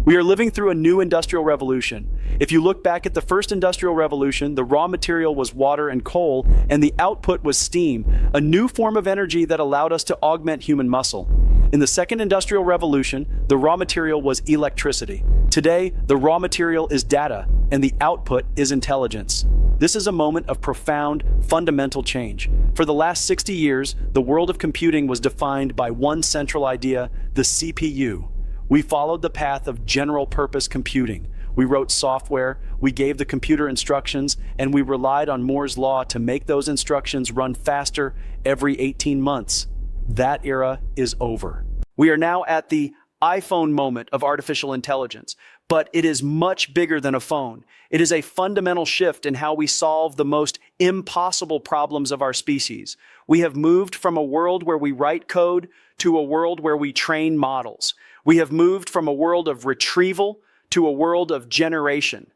We are living through a new industrial revolution. If you look back at the first industrial revolution, the raw material was water and coal, and the output was steam, a new form of energy that allowed us to augment human muscle. In the second industrial revolution, the raw material was electricity. Today, the raw material is data, and the output is intelligence. This is a moment of profound, fundamental change. For the last 60 years, the world of computing was defined by one central idea, the CPU. We followed the path of general-purpose computing. We wrote software, we gave the computer instructions, and we relied on Moore's law to make those instructions run faster every 18 months. That era is over. We are now at the iPhone moment of artificial intelligence, but it is much bigger than a phone. It is a fundamental shift in how we solve the most impossible problems of our species. We have moved from a world where we write code to a world where we train models. We have moved from a world of retrieval to a world of generation.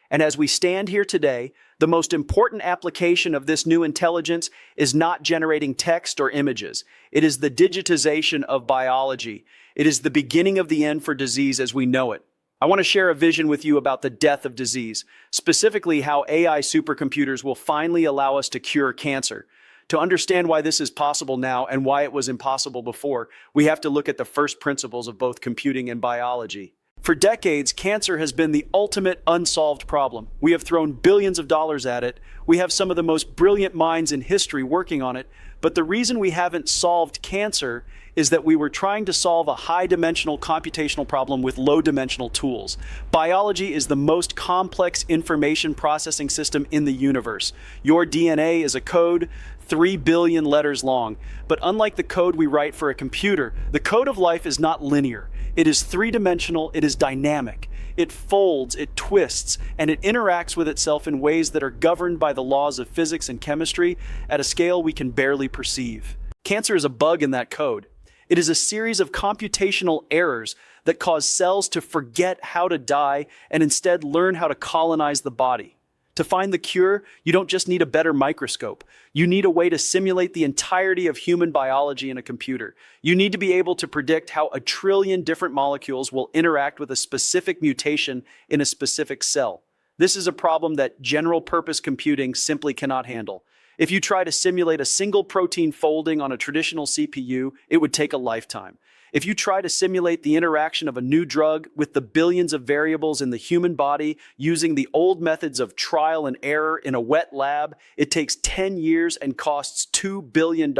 And as we stand here today, the most important application of this new intelligence is not generating text or images. It is the digitization of biology. It is the beginning of the end for disease as we know it. I want to share a vision with you about the death of disease, specifically how AI supercomputers will finally allow us to cure cancer. To understand why this is possible now and why it was impossible before, we have to look at the first principles of both computing and biology. For decades, cancer has been the ultimate unsolved problem. We have thrown billions of dollars at it. We have some of the most brilliant minds in history working on it. But the reason we haven't solved cancer is that we were trying to solve a high-dimensional computational problem with low-dimensional tools. Biology is the most complex information processing system in the universe. Your DNA is a code 3 billion letters long. But unlike the code we write for a computer, the code of life is not linear. It is three-dimensional, it is dynamic. It folds, it twists, and it interacts with itself in ways that are governed by the laws of physics and chemistry at a scale we can barely perceive. Cancer is a bug in that code. It is a series of computational errors that cause cells to forget how to die and instead learn how to colonize the body. To find the cure, you don't just need a better microscope. You need a way to simulate the entirety of human biology in a computer. You need to be able to predict how 1 trillion different molecules will interact with a specific mutation in a specific cell. This is a problem that general-purpose computing simply cannot handle. If you try to simulate a single protein folding on a traditional CPU, it would take a lifetime. If you try to simulate the interaction of a new drug with the billions of variables in the human body using the old methods of trial and error in a wet lab, it takes 10 years and costs $2 billion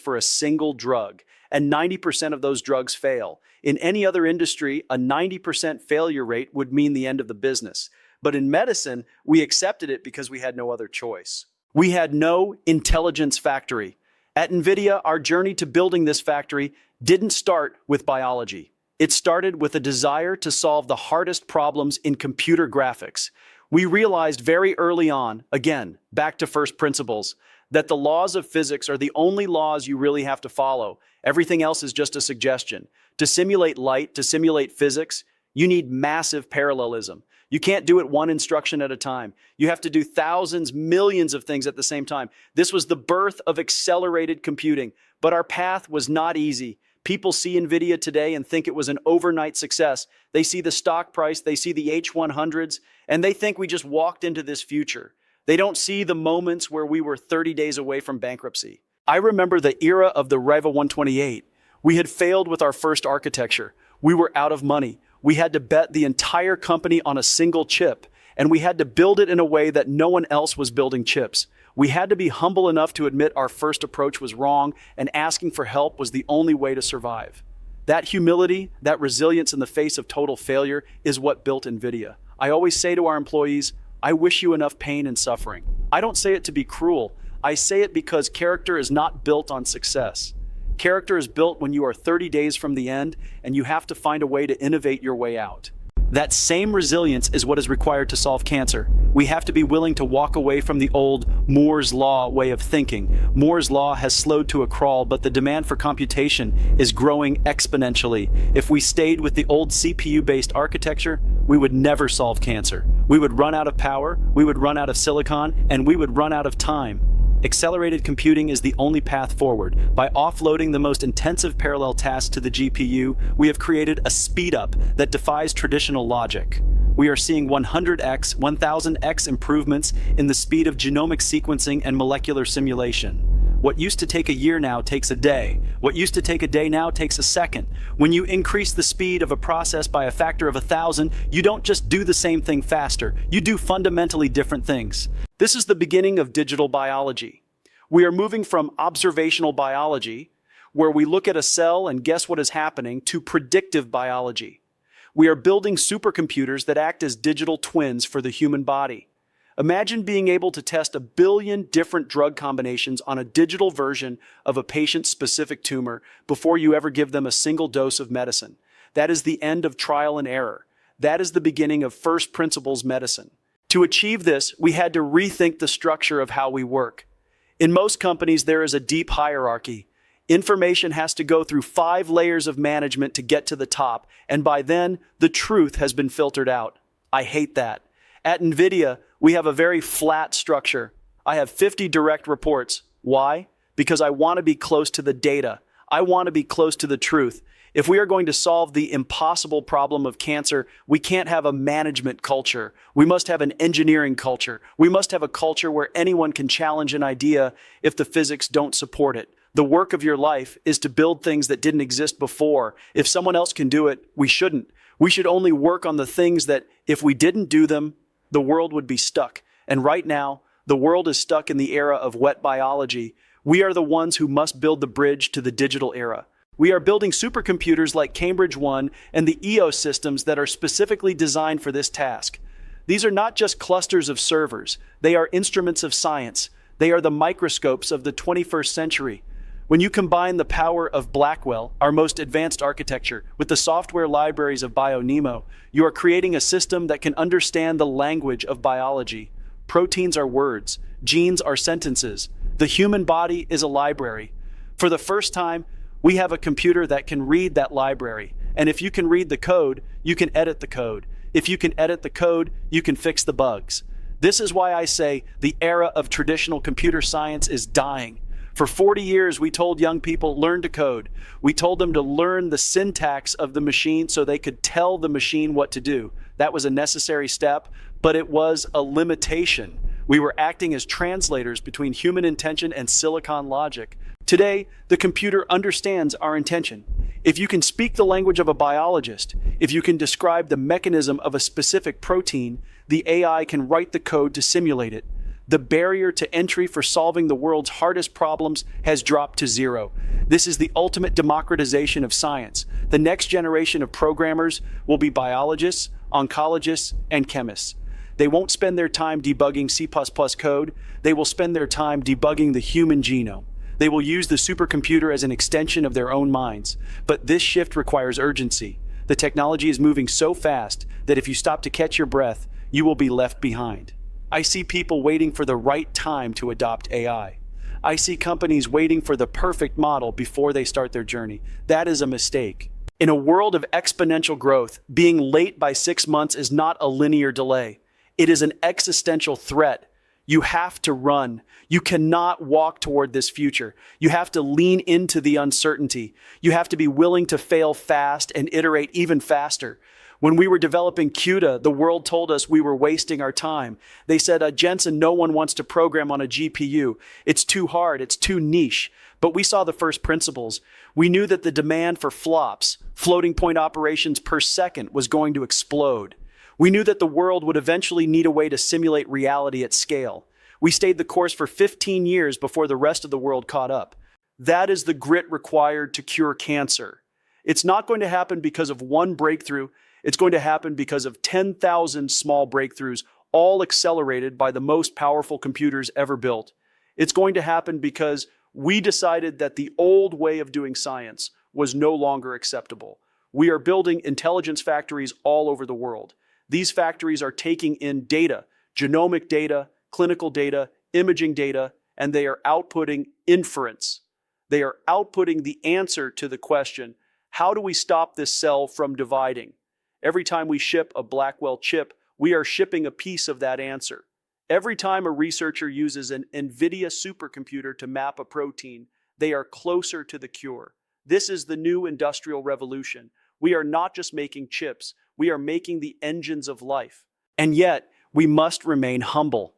for a single drug. And 90% of those drugs fail. In any other industry, a 90% failure rate would mean the end of the business. But in medicine, we accepted it because we had no other choice. We had no intelligence factory. At NVIDIA, our journey to building this factory didn't start with biology. It started with a desire to solve the hardest problems in computer graphics. We realized very early on, again, back to first principles, that the laws of physics are the only laws you really have to follow. Everything else is just a suggestion. To simulate light, to simulate physics, you need massive parallelism. You can't do it one instruction at a time. You have to do thousands, millions of things at the same time. This was the birth of accelerated computing, but our path was not easy. People see NVIDIA today and think it was an overnight success. They see the stock price, they see the H100s, and they think we just walked into this future. They don't see the moments where we were 30 days away from bankruptcy. I remember the era of the Riva 128. We had failed with our first architecture. We were out of money. We had to bet the entire company on a single chip, and we had to build it in a way that no one else was building chips. We had to be humble enough to admit our first approach was wrong, and asking for help was the only way to survive. That humility, that resilience in the face of total failure is what built NVIDIA. I always say to our employees, I wish you enough pain and suffering. I don't say it to be cruel. I say it because character is not built on success. Character is built when you are 30 days from the end and you have to find a way to innovate your way out. That same resilience is what is required to solve cancer. We have to be willing to walk away from the old Moore's Law way of thinking. Moore's Law has slowed to a crawl, but the demand for computation is growing exponentially. If we stayed with the old CPU-based architecture, we would never solve cancer. We would run out of power, we would run out of silicon, and we would run out of time. Accelerated computing is the only path forward. By offloading the most intensive parallel tasks to the GPU, we have created a speed-up that defies traditional logic. We are seeing 100x, 1000x improvements in the speed of genomic sequencing and molecular simulation. What used to take a year now takes a day. What used to take a day now takes a second. When you increase the speed of a process by a factor of 1,000, you don't just do the same thing faster, you do fundamentally different things. This is the beginning of digital biology. We are moving from observational biology, where we look at a cell and guess what is happening, to predictive biology. We are building supercomputers that act as digital twins for the human body. Imagine being able to test 1 billion different drug combinations on a digital version of a patient's specific tumor before you ever give them a single dose of medicine. That is the end of trial and error. That is the beginning of first principles medicine. To achieve this, we had to rethink the structure of how we work. In most companies, there is a deep hierarchy. Information has to go through 5 layers of management to get to the top, and by then, the truth has been filtered out. I hate that. At NVIDIA, we have a very flat structure. I have 50 direct reports. Why? Because I want to be close to the data. I want to be close to the truth. If we are going to solve the impossible problem of cancer, we can't have a management culture. We must have an engineering culture. We must have a culture where anyone can challenge an idea if the physics don't support it. The work of your life is to build things that didn't exist before. If someone else can do it, we shouldn't. We should only work on the things that, if we didn't do them, the world would be stuck. And right now, the world is stuck in the era of wet biology. We are the ones who must build the bridge to the digital era. We are building supercomputers like Cambridge 1 and the EOS systems that are specifically designed for this task. These are not just clusters of servers. They are instruments of science. They are the microscopes of the 21st century. When you combine the power of Blackwell, our most advanced architecture, with the software libraries of BioNeMo, you are creating a system that can understand the language of biology. Proteins are words. Genes are sentences. The human body is a library. For the first time, we have a computer that can read that library. And if you can read the code, you can edit the code. If you can edit the code, you can fix the bugs. This is why I say the era of traditional computer science is dying. For 40 years, we told young people, learn to code. We told them to learn the syntax of the machine so they could tell the machine what to do. That was a necessary step, but it was a limitation. We were acting as translators between human intention and silicon logic. Today, the computer understands our intention. If you can speak the language of a biologist, if you can describe the mechanism of a specific protein, the AI can write the code to simulate it. The barrier to entry for solving the world's hardest problems has dropped to zero. This is the ultimate democratization of science. The next generation of programmers will be biologists, oncologists, and chemists. They won't spend their time debugging C++ code. They will spend their time debugging the human genome. They will use the supercomputer as an extension of their own minds. But this shift requires urgency. The technology is moving so fast that if you stop to catch your breath, you will be left behind. I see people waiting for the right time to adopt AI. I see companies waiting for the perfect model before they start their journey. That is a mistake. In a world of exponential growth, being late by 6 months is not a linear delay. It is an existential threat. You have to run. You cannot walk toward this future. You have to lean into the uncertainty. You have to be willing to fail fast and iterate even faster. When we were developing CUDA, the world told us we were wasting our time. They said, Jensen, no one wants to program on a GPU. It's too hard. It's too niche. But we saw the first principles. We knew that the demand for flops, floating point operations per second, was going to explode. We knew that the world would eventually need a way to simulate reality at scale. We stayed the course for 15 years before the rest of the world caught up. That is the grit required to cure cancer. It's not going to happen because of one breakthrough. It's going to happen because of 10,000 small breakthroughs, all accelerated by the most powerful computers ever built. It's going to happen because we decided that the old way of doing science was no longer acceptable. We are building intelligence factories all over the world. These factories are taking in data, genomic data, clinical data, imaging data, and they are outputting inference. They are outputting the answer to the question, how do we stop this cell from dividing? Every time we ship a Blackwell chip, we are shipping a piece of that answer. Every time a researcher uses an NVIDIA supercomputer to map a protein, they are closer to the cure. This is the new industrial revolution. We are not just making chips, we are making the engines of life. And yet, we must remain humble.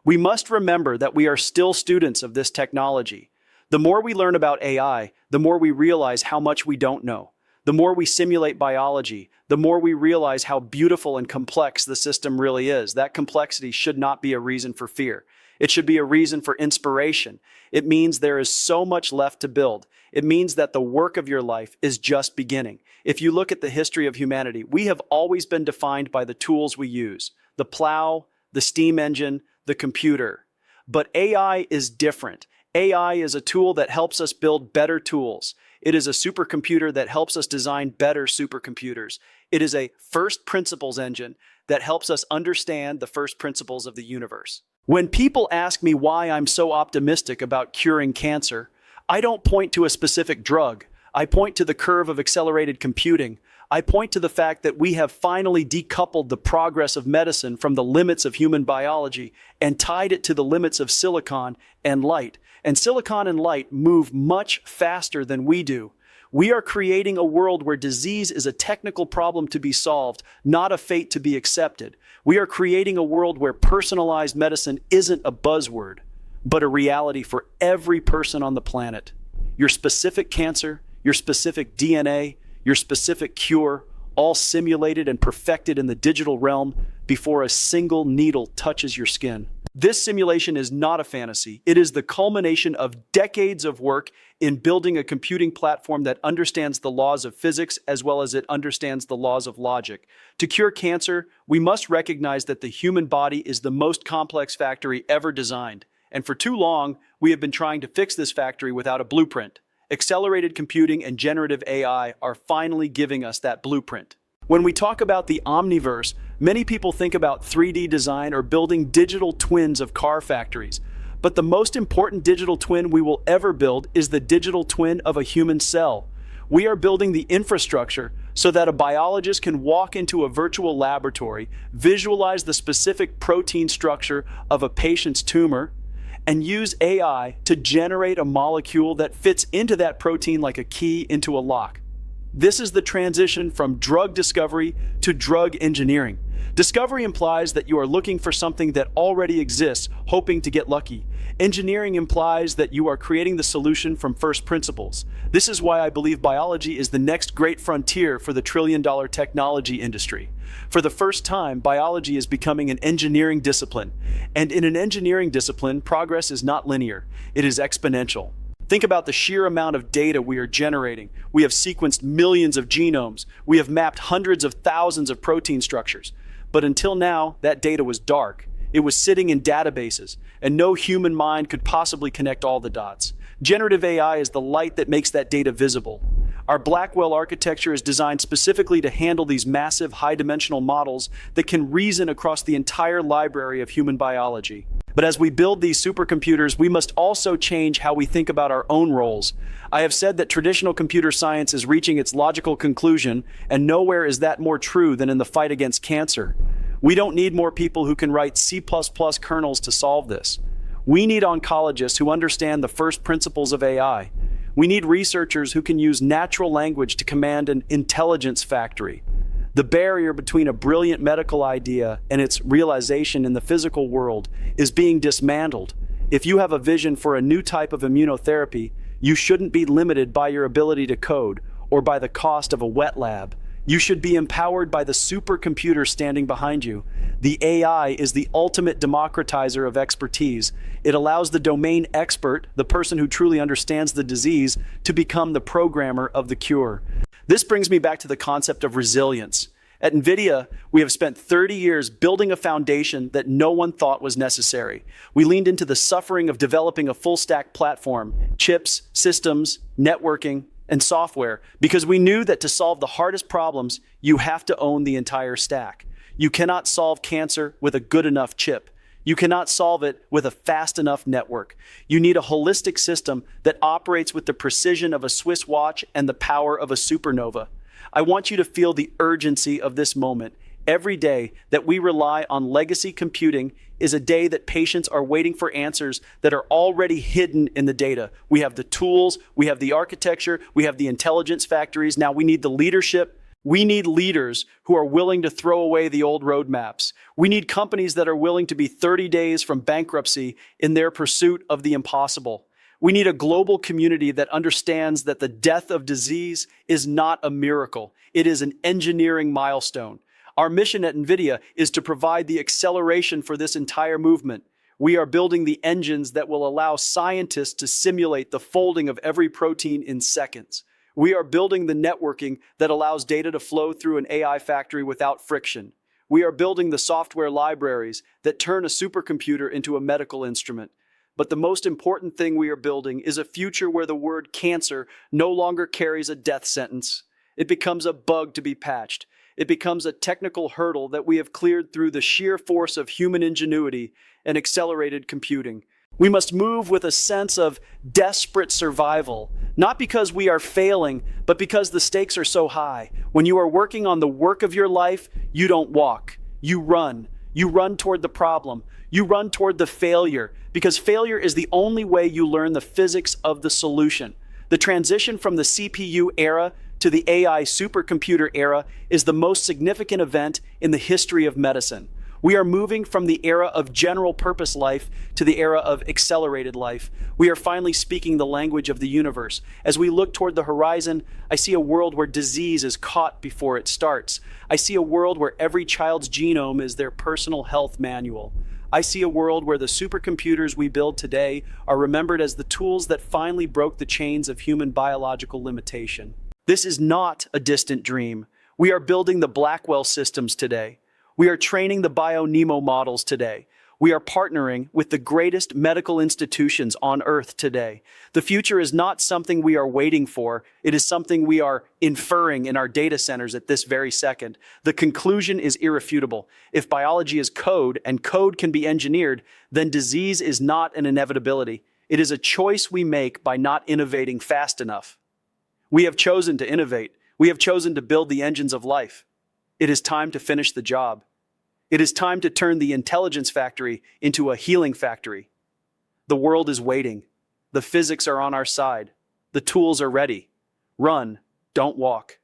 We must remember that we are still students of this technology. The more we learn about AI, the more we realize how much we don't know. The more we simulate biology, the more we realize how beautiful and complex the system really is. That complexity should not be a reason for fear. It should be a reason for inspiration. It means there is so much left to build. It means that the work of your life is just beginning. If you look at the history of humanity, we have always been defined by the tools we use: the plow, the steam engine, the computer. But AI is different. AI is a tool that helps us build better tools. It is a supercomputer that helps us design better supercomputers. It is a first principles engine that helps us understand the first principles of the universe. When people ask me why I'm so optimistic about curing cancer, I don't point to a specific drug. I point to the curve of accelerated computing. I point to the fact that we have finally decoupled the progress of medicine from the limits of human biology and tied it to the limits of silicon and light. And silicon and light move much faster than we do. We are creating a world where disease is a technical problem to be solved, not a fate to be accepted. We are creating a world where personalized medicine isn't a buzzword, but a reality for every person on the planet. Your specific cancer, your specific DNA, your specific cure, all simulated and perfected in the digital realm before a single needle touches your skin. This simulation is not a fantasy. It is the culmination of decades of work in building a computing platform that understands the laws of physics as well as it understands the laws of logic. To cure cancer, we must recognize that the human body is the most complex factory ever designed. And for too long, we have been trying to fix this factory without a blueprint. Accelerated computing and generative AI are finally giving us that blueprint. When we talk about the omniverse, many people think about 3D design or building digital twins of car factories. But the most important digital twin we will ever build is the digital twin of a human cell. We are building the infrastructure so that a biologist can walk into a virtual laboratory, visualize the specific protein structure of a patient's tumor, and use AI to generate a molecule that fits into that protein like a key into a lock. This is the transition from drug discovery to drug engineering. Discovery implies that you are looking for something that already exists, hoping to get lucky. Engineering implies that you are creating the solution from first principles. This is why I believe biology is the next great frontier for the trillion-dollar technology industry. For the first time, biology is becoming an engineering discipline. And in an engineering discipline, progress is not linear. It is exponential. Think about the sheer amount of data we are generating. We have sequenced millions of genomes. We have mapped hundreds of thousands of protein structures. But until now, that data was dark. It was sitting in databases, and no human mind could possibly connect all the dots. Generative AI is the light that makes that data visible. Our Blackwell architecture is designed specifically to handle these massive, high-dimensional models that can reason across the entire library of human biology. But as we build these supercomputers, we must also change how we think about our own roles. I have said that traditional computer science is reaching its logical conclusion, and nowhere is that more true than in the fight against cancer. We don't need more people who can write C++ kernels to solve this. We need oncologists who understand the first principles of AI. We need researchers who can use natural language to command an intelligence factory. The barrier between a brilliant medical idea and its realization in the physical world is being dismantled. If you have a vision for a new type of immunotherapy, you shouldn't be limited by your ability to code or by the cost of a wet lab. You should be empowered by the supercomputer standing behind you. The AI is the ultimate democratizer of expertise. It allows the domain expert, the person who truly understands the disease, to become the programmer of the cure. This brings me back to the concept of resilience. At NVIDIA, we have spent 30 years building a foundation that no one thought was necessary. We leaned into the suffering of developing a full-stack platform, chips, systems, networking, and software, because we knew that to solve the hardest problems, you have to own the entire stack. You cannot solve cancer with a good enough chip. You cannot solve it with a fast enough network. You need a holistic system that operates with the precision of a Swiss watch and the power of a supernova. I want you to feel the urgency of this moment. Every day that we rely on legacy computing is a day that patients are waiting for answers that are already hidden in the data. We have the tools, we have the architecture, we have the intelligence factories. Now we need the leadership. We need leaders who are willing to throw away the old roadmaps. We need companies that are willing to be 30 days from bankruptcy in their pursuit of the impossible. We need a global community that understands that the death of disease is not a miracle. It is an engineering milestone. Our mission at NVIDIA is to provide the acceleration for this entire movement. We are building the engines that will allow scientists to simulate the folding of every protein in seconds. We are building the networking that allows data to flow through an AI factory without friction. We are building the software libraries that turn a supercomputer into a medical instrument. But the most important thing we are building is a future where the word cancer no longer carries a death sentence. It becomes a bug to be patched. It becomes a technical hurdle that we have cleared through the sheer force of human ingenuity and accelerated computing. We must move with a sense of desperate survival, not because we are failing, but because the stakes are so high. When you are working on the work of your life, you don't walk, you run. You run toward the problem. You run toward the failure, because failure is the only way you learn the physics of the solution. The transition from the CPU era to the AI supercomputer era is the most significant event in the history of medicine. We are moving from the era of general purpose life to the era of accelerated life. We are finally speaking the language of the universe. As we look toward the horizon, I see a world where disease is caught before it starts. I see a world where every child's genome is their personal health manual. I see a world where the supercomputers we build today are remembered as the tools that finally broke the chains of human biological limitation. This is not a distant dream. We are building the Blackwell systems today. We are training the BioNeMo models today. We are partnering with the greatest medical institutions on Earth today. The future is not something we are waiting for. It is something we are inferring in our data centers at this very second. The conclusion is irrefutable. If biology is code and code can be engineered, then disease is not an inevitability. It is a choice we make by not innovating fast enough. We have chosen to innovate. We have chosen to build the engines of life. It is time to finish the job. It is time to turn the intelligence factory into a healing factory. The world is waiting. The physics are on our side. The tools are ready. Run, don't walk.